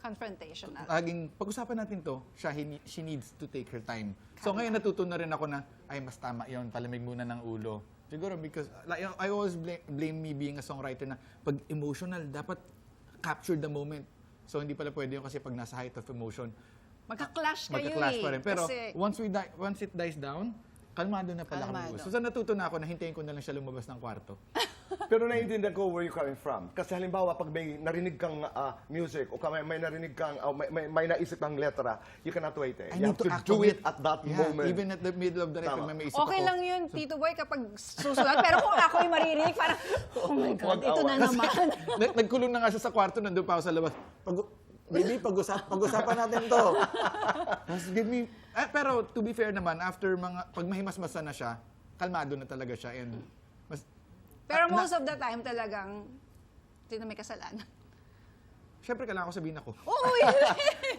Confrontational. Laging, pag-usapan natin to, she needs to take her time. So ngayon natuto na rin ako na, ay mas tama yun, palamig muna ng ulo. Siguro because, like, I always blame me being a songwriter na pag emotional, dapat capture the moment. So hindi pala pwede yun kasi pag nasa height of emotion, Magka-clash kayo magka-clash pa rin. Pero Kasi, once it dies down, kalmado na pala kami. Kalmado. So natuto na ako na hintayin ko na lang siya lumabas ng kwarto. Pero naiintindihan ko where you coming from. Kasi halimbawa, pag may narinig kang music o may narinig kang, may naisip kang letra, you cannot wait eh. I You need have to to act do on it at that moment. Even at the middle of the night, Tama. pag may maisip okay ako. lang yun, Tito Boy, kapag susulat. Pero kung ako'y maririnig, parang, oh my God, ito na naman. Nagkulong na nga siya sa kwarto, nandun pa ako sa labas. Baby, pag-usapan natin to. Tapos give me... pero to be fair naman, after pag mahimasmasa na siya, kalmado na talaga siya. And Pero most of the time talagang, sino may kasalanan? syempre, kailangan ko sabihin ako. Uy!